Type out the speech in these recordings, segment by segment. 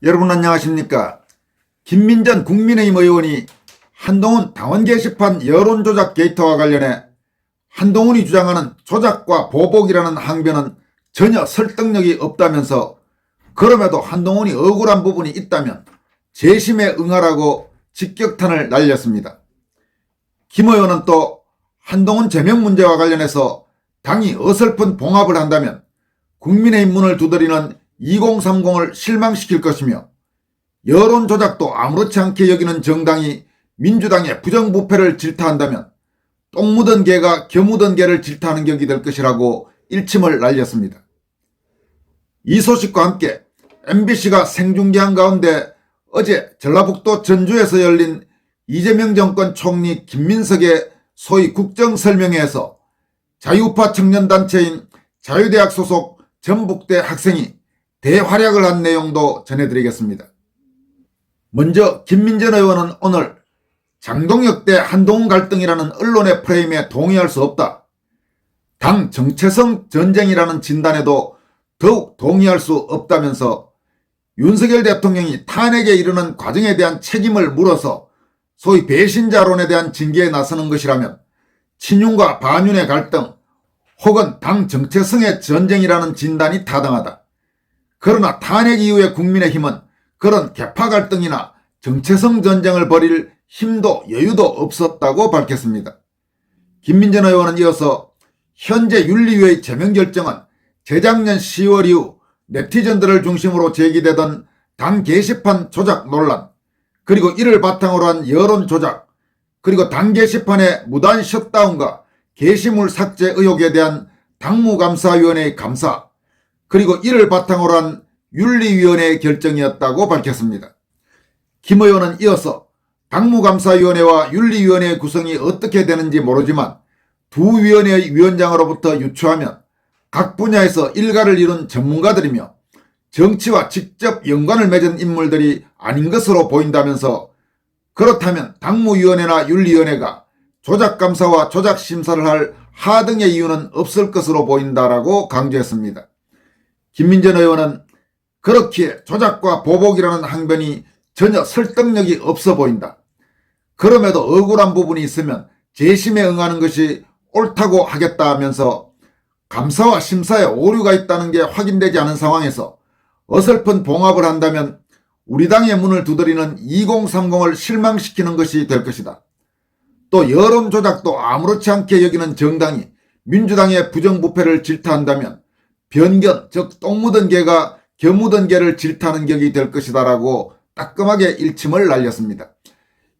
여러분 안녕하십니까? 김민전 국민의힘 의원이 한동훈 당원 게시판 여론조작 게이트와 관련해 한동훈이 주장하는 조작과 보복이라는 항변은 전혀 설득력이 없다면서 그럼에도 한동훈이 억울한 부분이 있다면 재심에 응하라고 직격탄을 날렸습니다. 김 의원은 또 한동훈 제명 문제와 관련해서 당이 어설픈 봉합을 한다면 국민의힘 문을 두드리는 2030을 실망시킬 것이며 여론 조작도 아무렇지 않게 여기는 정당이 민주당의 부정부패를 질타한다면 똥 묻은 개가 겨 묻은 개를 질타하는 격이 될 것이라고 일침을 날렸습니다. 이 소식과 함께 MBC가 생중계한 가운데 어제 전라북도 전주에서 열린 이재명 정권 총리 김민석의 소위 국정설명회에서 자유우파 청년단체인 자유대학 소속 전북대 학생이 대활약을 한 내용도 전해드리겠습니다. 먼저 김민전 의원은 오늘 장동혁 대 한동훈 갈등이라는 언론의 프레임에 동의할 수 없다. 당 정체성 전쟁이라는 진단에도 더욱 동의할 수 없다면서 윤석열 대통령이 탄핵에 이르는 과정에 대한 책임을 물어서 소위 배신자론에 대한 징계에 나서는 것이라면 친윤과 반윤의 갈등 혹은 당 정체성의 전쟁이라는 진단이 타당하다. 그러나 탄핵 이후의 국민의힘은 그런 계파 갈등이나 정체성 전쟁을 벌일 힘도 여유도 없었다고 밝혔습니다. 김민전 의원은 이어서 현재 윤리위의 제명 결정은 재작년 10월 이후 네티즌들을 중심으로 제기되던 당 게시판 조작 논란, 그리고 이를 바탕으로 한 여론 조작, 그리고 당 게시판의 무단 셧다운과 게시물 삭제 의혹에 대한 당무감사위원회의 감사, 그리고 이를 바탕으로 한 윤리위원회의 결정이었다고 밝혔습니다. 김 의원은 이어서 당무감사위원회와 윤리위원회의 구성이 어떻게 되는지 모르지만 두 위원회의 위원장으로부터 유추하면 각 분야에서 일가를 이룬 전문가들이며 정치와 직접 연관을 맺은 인물들이 아닌 것으로 보인다면서 그렇다면 당무위원회나 윤리위원회가 조작감사와 조작심사를 할 하등의 이유는 없을 것으로 보인다라고 강조했습니다. 김민전 의원은 그렇기에 조작과 보복이라는 항변이 전혀 설득력이 없어 보인다. 그럼에도 억울한 부분이 있으면 재심에 응하는 것이 옳다고 하겠다 하면서 감사와 심사에 오류가 있다는 게 확인되지 않은 상황에서 어설픈 봉합을 한다면 우리 당의 문을 두드리는 2030을 실망시키는 것이 될 것이다. 또 여론 조작도 아무렇지 않게 여기는 정당이 민주당의 부정부패를 질타한다면 변견, 즉 똥 묻은 개가 겨 묻은 개를 질타하는 격이 될 것이다 라고 따끔하게 일침을 날렸습니다.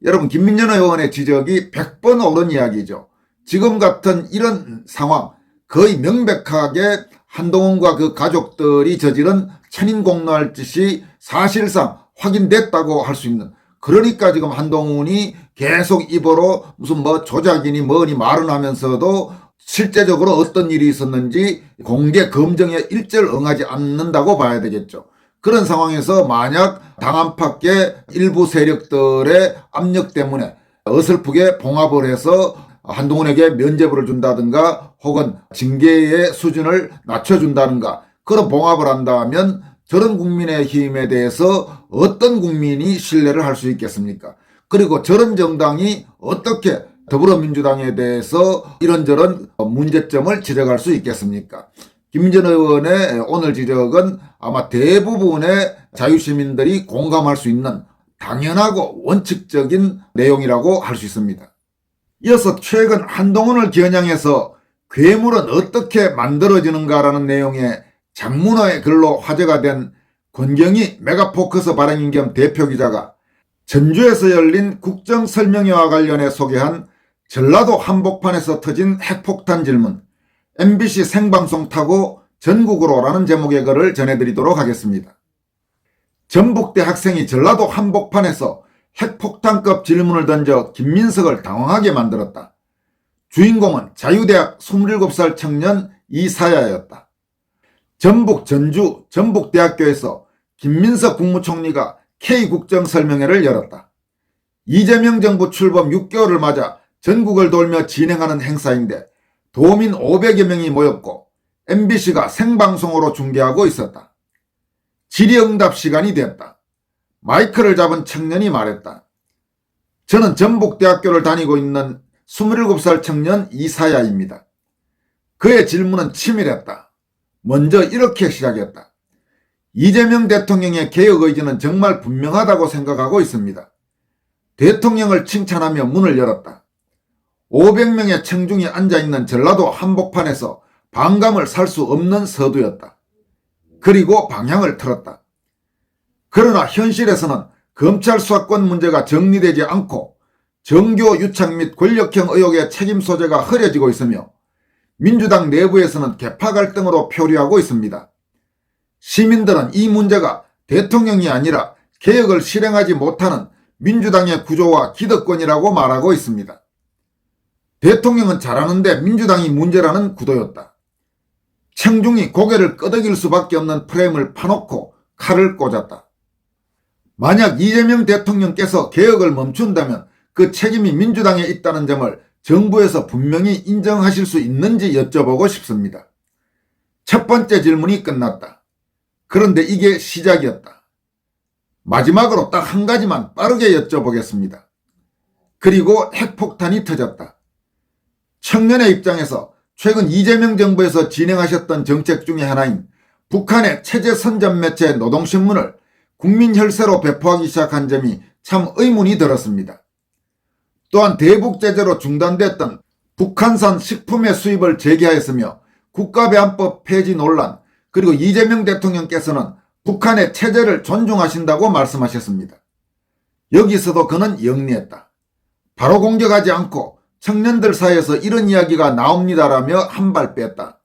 여러분, 김민전 의원의 지적이 100번 옳은 이야기죠. 지금 같은 이런 상황, 거의 명백하게 한동훈과 그 가족들이 저지른 천인공노할 짓이 사실상 확인됐다고 할 수 있는, 그러니까 지금 한동훈이 계속 입으로 무슨 조작이니 뭐니 말은 하면서도 실제적으로 어떤 일이 있었는지 공개 검증에 일절 응하지 않는다고 봐야 되겠죠. 그런 상황에서 만약 당 안팎의 일부 세력들의 압력 때문에 어설프게 봉합을 해서 한동훈에게 면죄부를 준다든가 혹은 징계의 수준을 낮춰준다든가 그런 봉합을 한다면 저런 국민의힘에 대해서 어떤 국민이 신뢰를 할 수 있겠습니까? 그리고 저런 정당이 어떻게 더불어민주당에 대해서 이런저런 문제점을 지적할 수 있겠습니까? 김민전 의원의 오늘 지적은 아마 대부분의 자유시민들이 공감할 수 있는 당연하고 원칙적인 내용이라고 할 수 있습니다. 이어서 최근 한동훈을 겨냥해서 괴물은 어떻게 만들어지는가라는 내용의 장문의 글로 화제가 된 권경희 메가포커스 발행인 겸 대표기자가 전주에서 열린 국정설명회와 관련해 소개한 전라도 한복판에서 터진 핵폭탄 질문, MBC 생방송 타고 전국으로라는 제목의 글을 전해드리도록 하겠습니다. 전북대 학생이 전라도 한복판에서 핵폭탄급 질문을 던져 김민석을 당황하게 만들었다. 주인공은 자유대학 27살 청년 이사야였다. 전북 전주 전북대학교에서 김민석 국무총리가 K국정설명회를 열었다. 이재명 정부 출범 6개월을 맞아 전국을 돌며 진행하는 행사인데 도민 500여 명이 모였고 MBC가 생방송으로 중계하고 있었다. 질의응답 시간이 되었다. 마이크를 잡은 청년이 말했다. 저는 전북대학교를 다니고 있는 27살 청년 이사야입니다. 그의 질문은 치밀했다. 먼저 이렇게 시작했다. 이재명 대통령의 개혁 의지는 정말 분명하다고 생각하고 있습니다. 대통령을 칭찬하며 문을 열었다. 500명의 청중이 앉아있는 전라도 한복판에서 반감을 살 수 없는 서두였다. 그리고 방향을 틀었다. 그러나 현실에서는 검찰 수사권 문제가 정리되지 않고 정교 유착 및 권력형 의혹의 책임 소재가 흐려지고 있으며 민주당 내부에서는 계파 갈등으로 표류하고 있습니다. 시민들은 이 문제가 대통령이 아니라 개혁을 실행하지 못하는 민주당의 구조와 기득권이라고 말하고 있습니다. 대통령은 잘하는데 민주당이 문제라는 구도였다. 청중이 고개를 끄덕일 수밖에 없는 프레임을 파놓고 칼을 꽂았다. 만약 이재명 대통령께서 개혁을 멈춘다면 그 책임이 민주당에 있다는 점을 정부에서 분명히 인정하실 수 있는지 여쭤보고 싶습니다. 첫 번째 질문이 끝났다. 그런데 이게 시작이었다. 마지막으로 딱 한 가지만 빠르게 여쭤보겠습니다. 그리고 핵폭탄이 터졌다. 청년의 입장에서 최근 이재명 정부에서 진행하셨던 정책 중에 하나인 북한의 체제 선전 매체 노동신문을 국민 혈세로 배포하기 시작한 점이 참 의문이 들었습니다. 또한 대북 제재로 중단됐던 북한산 식품의 수입을 재개하였으며 국가배안법 폐지 논란, 그리고 이재명 대통령께서는 북한의 체제를 존중하신다고 말씀하셨습니다. 여기서도 그는 영리했다. 바로 공격하지 않고 청년들 사이에서 이런 이야기가 나옵니다라며 한 발 뺐다.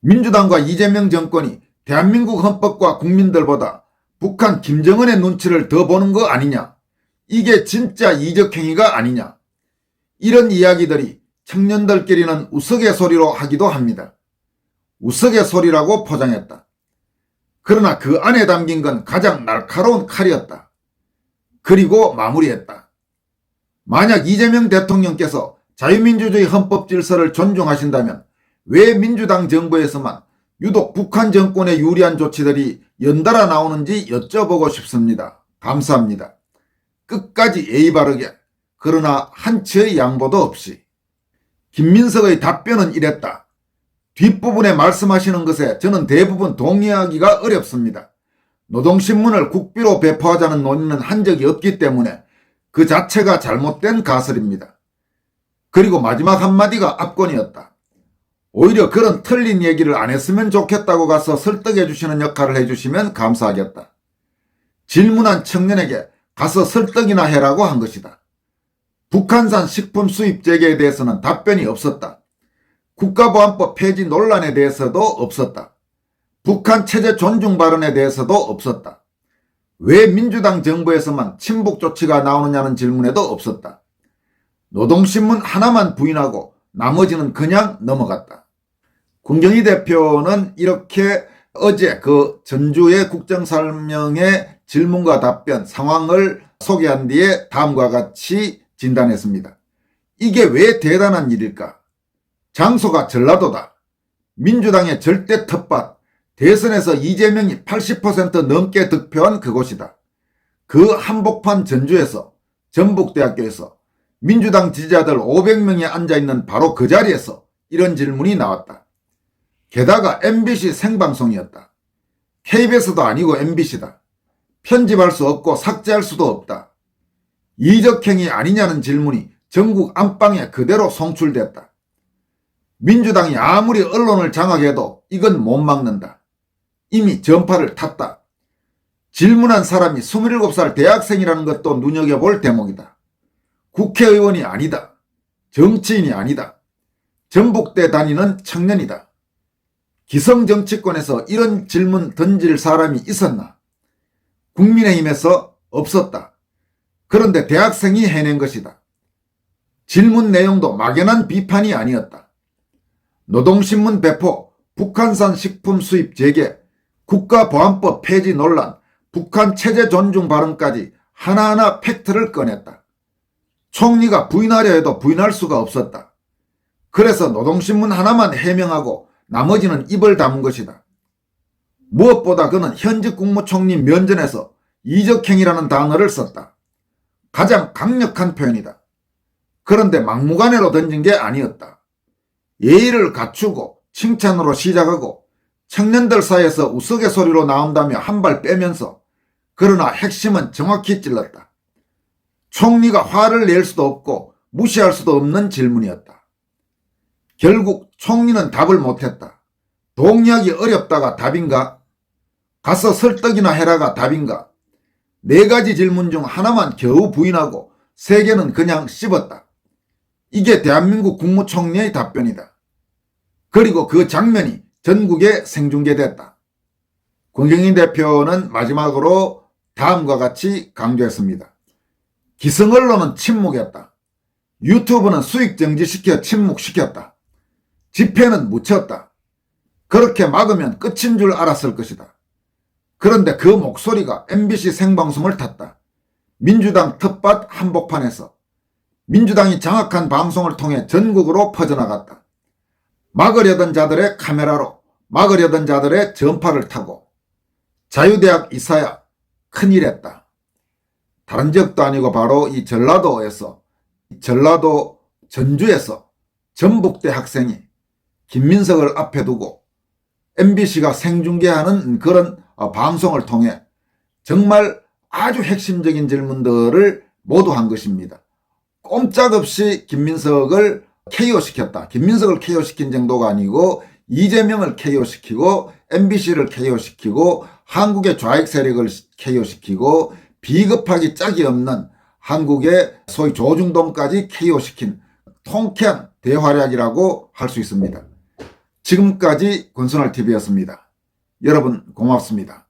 민주당과 이재명 정권이 대한민국 헌법과 국민들보다 북한 김정은의 눈치를 더 보는 거 아니냐? 이게 진짜 이적행위가 아니냐? 이런 이야기들이 청년들끼리는 우스갯소리로 하기도 합니다. 우스갯소리라고 포장했다. 그러나 그 안에 담긴 건 가장 날카로운 칼이었다. 그리고 마무리했다. 만약 이재명 대통령께서 자유민주주의 헌법 질서를 존중하신다면 왜 민주당 정부에서만 유독 북한 정권에 유리한 조치들이 연달아 나오는지 여쭤보고 싶습니다. 감사합니다. 끝까지 예의 바르게, 그러나 한치의 양보도 없이. 김민석의 답변은 이랬다. 뒷부분에 말씀하시는 것에 저는 대부분 동의하기가 어렵습니다. 노동신문을 국비로 배포하자는 논의는 한 적이 없기 때문에 그 자체가 잘못된 가설입니다. 그리고 마지막 한마디가 압권이었다. 오히려 그런 틀린 얘기를 안 했으면 좋겠다고 가서 설득해 주시는 역할을 해주시면 감사하겠다. 질문한 청년에게 가서 설득이나 해라고 한 것이다. 북한산 식품 수입 재개에 대해서는 답변이 없었다. 국가보안법 폐지 논란에 대해서도 없었다. 북한 체제 존중 발언에 대해서도 없었다. 왜 민주당 정부에서만 친북 조치가 나오느냐는 질문에도 없었다. 노동신문 하나만 부인하고 나머지는 그냥 넘어갔다. 군경희 대표는 이렇게 어제 그 전주의 국정설명의 질문과 답변 상황을 소개한 뒤에 다음과 같이 진단했습니다. 이게 왜 대단한 일일까? 장소가 전라도다. 민주당의 절대 텃밭, 대선에서 이재명이 80% 넘게 득표한 그곳이다. 그 한복판 전주에서, 전북대학교에서 민주당 지지자들 500명이 앉아있는 바로 그 자리에서 이런 질문이 나왔다. 게다가 MBC 생방송이었다. KBS도 아니고 MBC다. 편집할 수 없고 삭제할 수도 없다. 이적행위 아니냐는 질문이 전국 안방에 그대로 송출됐다. 민주당이 아무리 언론을 장악해도 이건 못 막는다. 이미 전파를 탔다. 질문한 사람이 27살 대학생이라는 것도 눈여겨볼 대목이다. 국회의원이 아니다. 정치인이 아니다. 전북대 다니는 청년이다. 기성정치권에서 이런 질문 던질 사람이 있었나? 국민의힘에서 없었다. 그런데 대학생이 해낸 것이다. 질문 내용도 막연한 비판이 아니었다. 노동신문 배포, 북한산 식품 수입 재개, 국가보안법 폐지 논란, 북한 체제 존중 발언까지 하나하나 팩트를 꺼냈다. 총리가 부인하려 해도 부인할 수가 없었다. 그래서 노동신문 하나만 해명하고 나머지는 입을 다문 것이다. 무엇보다 그는 현직 국무총리 면전에서 이적행위라는 단어를 썼다. 가장 강력한 표현이다. 그런데 막무가내로 던진 게 아니었다. 예의를 갖추고 칭찬으로 시작하고 청년들 사이에서 우스갯소리로 나온다며 한 발 빼면서 그러나 핵심은 정확히 찔렀다. 총리가 화를 낼 수도 없고 무시할 수도 없는 질문이었다. 결국 총리는 답을 못했다. 동의하기 어렵다가 답인가? 가서 설득이나 해라가 답인가? 4가지 질문 중 하나만 겨우 부인하고 3개는 그냥 씹었다. 이게 대한민국 국무총리의 답변이다. 그리고 그 장면이 전국에 생중계됐다. 권경인 대표는 마지막으로 다음과 같이 강조했습니다. 기성언론은 침묵했다. 유튜브는 수익 정지시켜 침묵시켰다. 집회는 묻혔다. 그렇게 막으면 끝인 줄 알았을 것이다. 그런데 그 목소리가 MBC 생방송을 탔다. 민주당 텃밭 한복판에서 민주당이 장악한 방송을 통해 전국으로 퍼져나갔다. 막으려던 자들의 카메라로 막으려던 자들의 전파를 타고 자유대학 이사야 큰일 했다. 다른 지역도 아니고 바로 이 전라도 전주에서 전북대 학생이 김민석을 앞에 두고 MBC가 생중계하는 그런 방송을 통해 정말 아주 핵심적인 질문들을 모두 한 것입니다. 꼼짝없이 김민석을 KO시켰다. 김민석을 KO시킨 정도가 아니고 이재명을 KO시키고 MBC를 KO시키고 한국의 좌익 세력을 KO시키고 비겁하기 짝이 없는 한국의 소위 조중동까지 KO시킨 통쾌한 대활약이라고 할 수 있습니다. 지금까지 권순할TV였습니다. 여러분 고맙습니다.